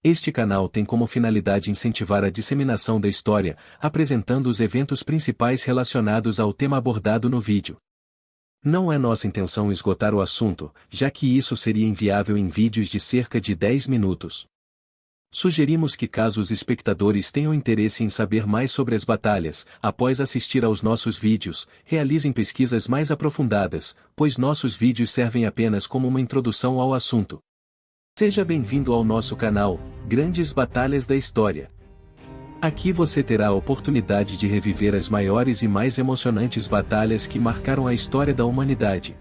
Este canal tem como finalidade incentivar a disseminação da história, apresentando os eventos principais relacionados ao tema abordado no vídeo. Não é nossa intenção esgotar o assunto, já que isso seria inviável em vídeos de cerca de 10 minutos. Sugerimos que caso os espectadores tenham interesse em saber mais sobre as batalhas, após assistir aos nossos vídeos, realizem pesquisas mais aprofundadas, pois nossos vídeos servem apenas como uma introdução ao assunto. Seja bem-vindo ao nosso canal, Grandes Batalhas da História. Aqui você terá a oportunidade de reviver as maiores e mais emocionantes batalhas que marcaram a história da humanidade.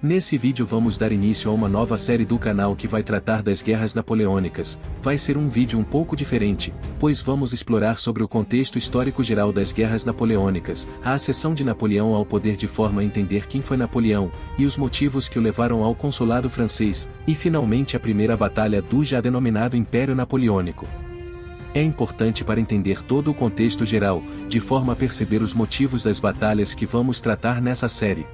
Nesse vídeo vamos dar início a uma nova série do canal que vai tratar das guerras napoleônicas. Vai ser um vídeo um pouco diferente, pois vamos explorar sobre o contexto histórico geral das guerras napoleônicas, a ascensão de Napoleão ao poder de forma a entender quem foi Napoleão, e os motivos que o levaram ao consulado francês, e finalmente a primeira batalha do já denominado Império Napoleônico. É importante para entender todo o contexto geral, de forma a perceber os motivos das batalhas que vamos tratar nessa série.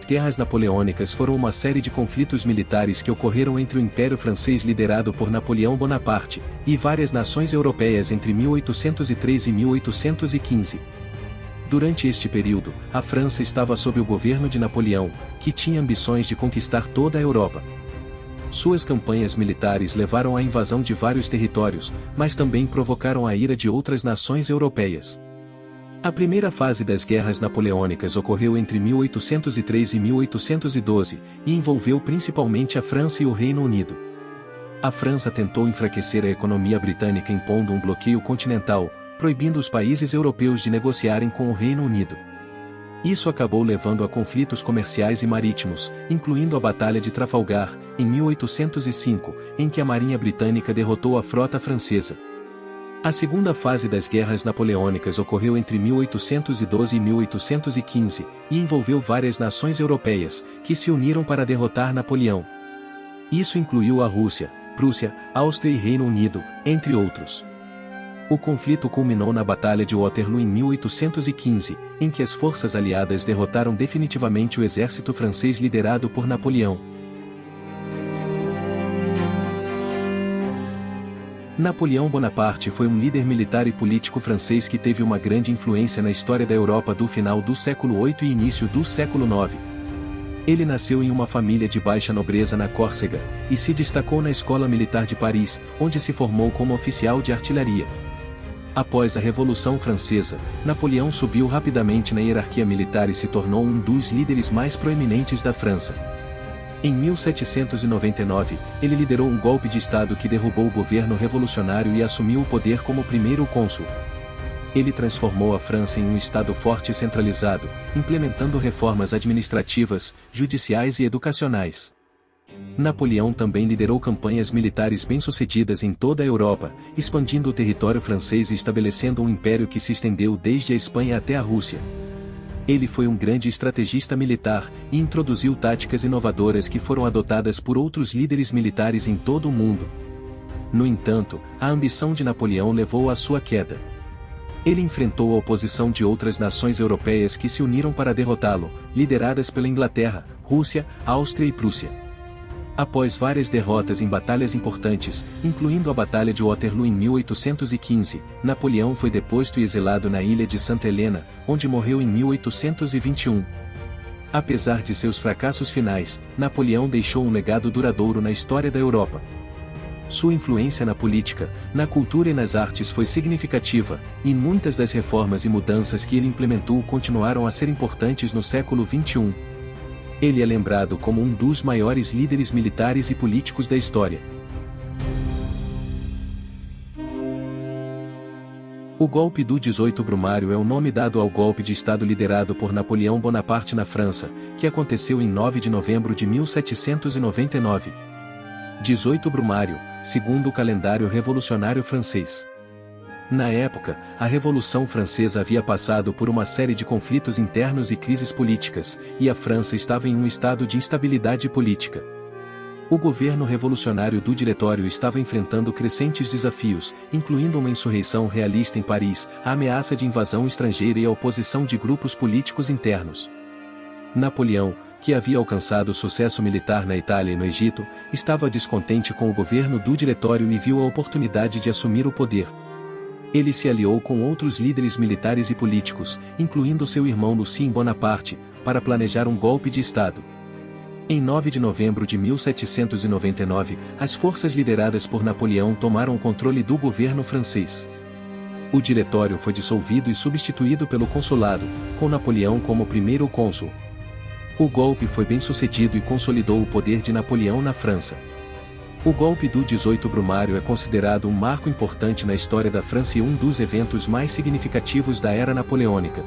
As guerras napoleônicas foram uma série de conflitos militares que ocorreram entre o Império Francês liderado por Napoleão Bonaparte, e várias nações europeias entre 1803 e 1815. Durante este período, a França estava sob o governo de Napoleão, que tinha ambições de conquistar toda a Europa. Suas campanhas militares levaram à invasão de vários territórios, mas também provocaram a ira de outras nações europeias. A primeira fase das guerras napoleônicas ocorreu entre 1803 e 1812, e envolveu principalmente a França e o Reino Unido. A França tentou enfraquecer a economia britânica impondo um bloqueio continental, proibindo os países europeus de negociarem com o Reino Unido. Isso acabou levando a conflitos comerciais e marítimos, incluindo a Batalha de Trafalgar, em 1805, em que a Marinha Britânica derrotou a frota francesa. A segunda fase das guerras napoleônicas ocorreu entre 1812 e 1815, e envolveu várias nações europeias, que se uniram para derrotar Napoleão. Isso incluiu a Rússia, Prússia, Áustria e Reino Unido, entre outros. O conflito culminou na Batalha de Waterloo em 1815, em que as forças aliadas derrotaram definitivamente o exército francês liderado por Napoleão. Napoleão Bonaparte foi um líder militar e político francês que teve uma grande influência na história da Europa do final do século VIII e início do século IX. Ele nasceu em uma família de baixa nobreza na Córcega, e se destacou na Escola Militar de Paris, onde se formou como oficial de artilharia. Após a Revolução Francesa, Napoleão subiu rapidamente na hierarquia militar e se tornou um dos líderes mais proeminentes da França. Em 1799, ele liderou um golpe de Estado que derrubou o governo revolucionário e assumiu o poder como primeiro cônsul. Ele transformou a França em um Estado forte e centralizado, implementando reformas administrativas, judiciais e educacionais. Napoleão também liderou campanhas militares bem-sucedidas em toda a Europa, expandindo o território francês e estabelecendo um império que se estendeu desde a Espanha até a Rússia. Ele foi um grande estrategista militar, e introduziu táticas inovadoras que foram adotadas por outros líderes militares em todo o mundo. No entanto, a ambição de Napoleão levou à sua queda. Ele enfrentou a oposição de outras nações europeias que se uniram para derrotá-lo, lideradas pela Inglaterra, Rússia, Áustria e Prússia. Após várias derrotas em batalhas importantes, incluindo a Batalha de Waterloo em 1815, Napoleão foi deposto e exilado na ilha de Santa Helena, onde morreu em 1821. Apesar de seus fracassos finais, Napoleão deixou um legado duradouro na história da Europa. Sua influência na política, na cultura e nas artes foi significativa, e muitas das reformas e mudanças que ele implementou continuaram a ser importantes no século XXI. Ele é lembrado como um dos maiores líderes militares e políticos da história. O golpe do 18 Brumário é o nome dado ao golpe de Estado liderado por Napoleão Bonaparte na França, que aconteceu em 9 de novembro de 1799. 18 Brumário, segundo o calendário revolucionário francês. Na época, a Revolução Francesa havia passado por uma série de conflitos internos e crises políticas, e a França estava em um estado de instabilidade política. O governo revolucionário do Diretório estava enfrentando crescentes desafios, incluindo uma insurreição realista em Paris, a ameaça de invasão estrangeira e a oposição de grupos políticos internos. Napoleão, que havia alcançado sucesso militar na Itália e no Egito, estava descontente com o governo do Diretório e viu a oportunidade de assumir o poder. Ele se aliou com outros líderes militares e políticos, incluindo seu irmão Lucien Bonaparte, para planejar um golpe de Estado. Em 9 de novembro de 1799, as forças lideradas por Napoleão tomaram o controle do governo francês. O Diretório foi dissolvido e substituído pelo Consulado, com Napoleão como primeiro cônsul. O golpe foi bem sucedido e consolidou o poder de Napoleão na França. O golpe do 18 Brumário é considerado um marco importante na história da França e um dos eventos mais significativos da era napoleônica.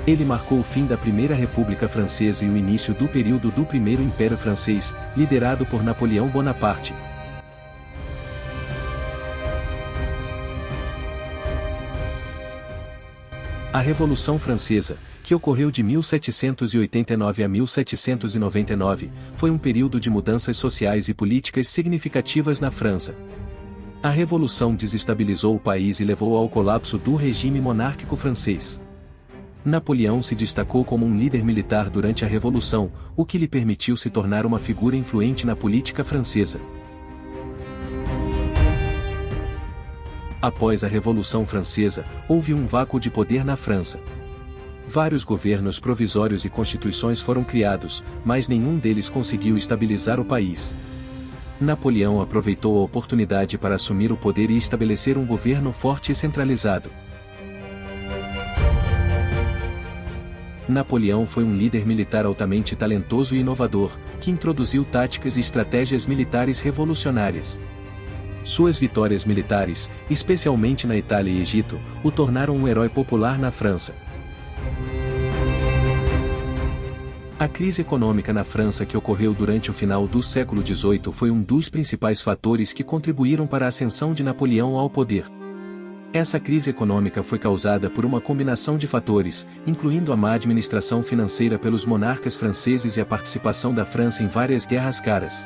Ele marcou o fim da Primeira República Francesa e o início do período do Primeiro Império Francês, liderado por Napoleão Bonaparte. A Revolução Francesa, que ocorreu de 1789 a 1799, foi um período de mudanças sociais e políticas significativas na França. A Revolução desestabilizou o país e levou ao colapso do regime monárquico francês. Napoleão se destacou como um líder militar durante a Revolução, o que lhe permitiu se tornar uma figura influente na política francesa. Após a Revolução Francesa, houve um vácuo de poder na França. Vários governos provisórios e constituições foram criados, mas nenhum deles conseguiu estabilizar o país. Napoleão aproveitou a oportunidade para assumir o poder e estabelecer um governo forte e centralizado. Napoleão foi um líder militar altamente talentoso e inovador, que introduziu táticas e estratégias militares revolucionárias. Suas vitórias militares, especialmente na Itália e Egito, o tornaram um herói popular na França. A crise econômica na França que ocorreu durante o final do século XVIII foi um dos principais fatores que contribuíram para a ascensão de Napoleão ao poder. Essa crise econômica foi causada por uma combinação de fatores, incluindo a má administração financeira pelos monarcas franceses e a participação da França em várias guerras caras.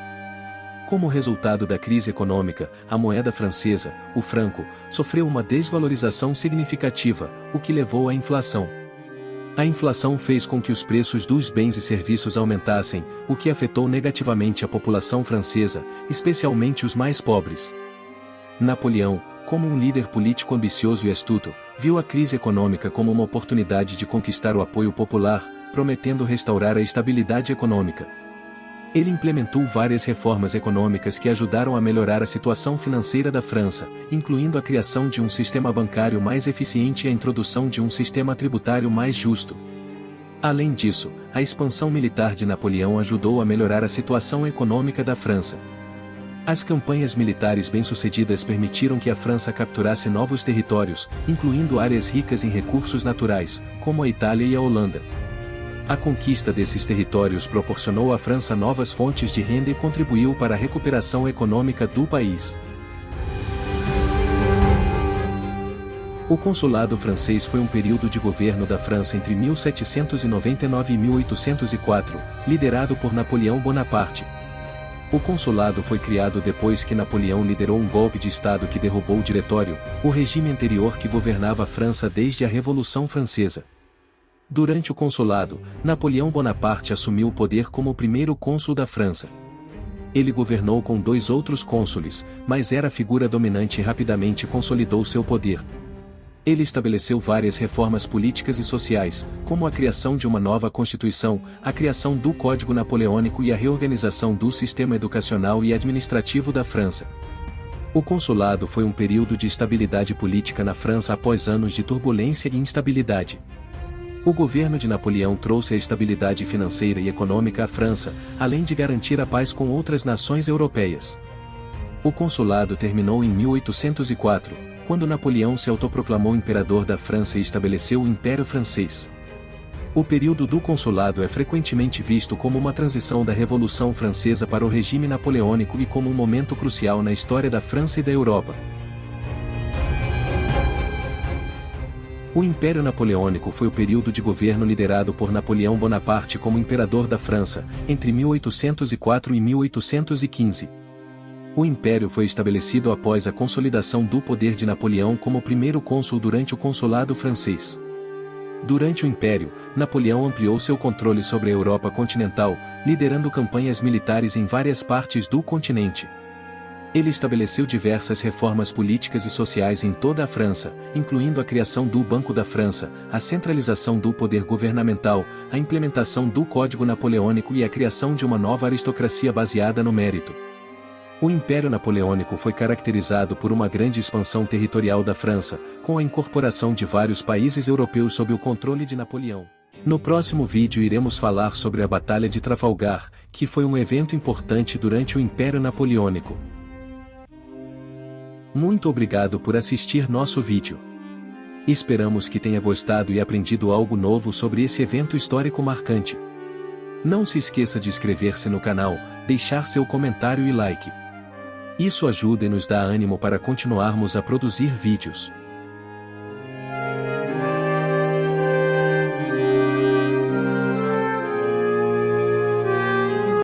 Como resultado da crise econômica, a moeda francesa, o franco, sofreu uma desvalorização significativa, o que levou à inflação. A inflação fez com que os preços dos bens e serviços aumentassem, o que afetou negativamente a população francesa, especialmente os mais pobres. Napoleão, como um líder político ambicioso e astuto, viu a crise econômica como uma oportunidade de conquistar o apoio popular, prometendo restaurar a estabilidade econômica. Ele implementou várias reformas econômicas que ajudaram a melhorar a situação financeira da França, incluindo a criação de um sistema bancário mais eficiente e a introdução de um sistema tributário mais justo. Além disso, a expansão militar de Napoleão ajudou a melhorar a situação econômica da França. As campanhas militares bem-sucedidas permitiram que a França capturasse novos territórios, incluindo áreas ricas em recursos naturais, como a Itália e a Holanda. A conquista desses territórios proporcionou à França novas fontes de renda e contribuiu para a recuperação econômica do país. O consulado francês foi um período de governo da França entre 1799 e 1804, liderado por Napoleão Bonaparte. O consulado foi criado depois que Napoleão liderou um golpe de Estado que derrubou o Diretório, o regime anterior que governava a França desde a Revolução Francesa. Durante o consulado, Napoleão Bonaparte assumiu o poder como o primeiro cônsul da França. Ele governou com 2 outros cônsules, mas era a figura dominante e rapidamente consolidou seu poder. Ele estabeleceu várias reformas políticas e sociais, como a criação de uma nova Constituição, a criação do Código Napoleônico e a reorganização do sistema educacional e administrativo da França. O consulado foi um período de estabilidade política na França após anos de turbulência e instabilidade. O governo de Napoleão trouxe a estabilidade financeira e econômica à França, além de garantir a paz com outras nações europeias. O consulado terminou em 1804, quando Napoleão se autoproclamou imperador da França e estabeleceu o Império Francês. O período do consulado é frequentemente visto como uma transição da Revolução Francesa para o regime napoleônico e como um momento crucial na história da França e da Europa. O Império Napoleônico foi o período de governo liderado por Napoleão Bonaparte como imperador da França, entre 1804 e 1815. O império foi estabelecido após a consolidação do poder de Napoleão como primeiro cônsul durante o consulado francês. Durante o império, Napoleão ampliou seu controle sobre a Europa continental, liderando campanhas militares em várias partes do continente. Ele estabeleceu diversas reformas políticas e sociais em toda a França, incluindo a criação do Banco da França, a centralização do poder governamental, a implementação do Código Napoleônico e a criação de uma nova aristocracia baseada no mérito. O Império Napoleônico foi caracterizado por uma grande expansão territorial da França, com a incorporação de vários países europeus sob o controle de Napoleão. No próximo vídeo iremos falar sobre a Batalha de Trafalgar, que foi um evento importante durante o Império Napoleônico. Muito obrigado por assistir nosso vídeo. Esperamos que tenha gostado e aprendido algo novo sobre esse evento histórico marcante. Não se esqueça de inscrever-se no canal, deixar seu comentário e like. Isso ajuda e nos dá ânimo para continuarmos a produzir vídeos.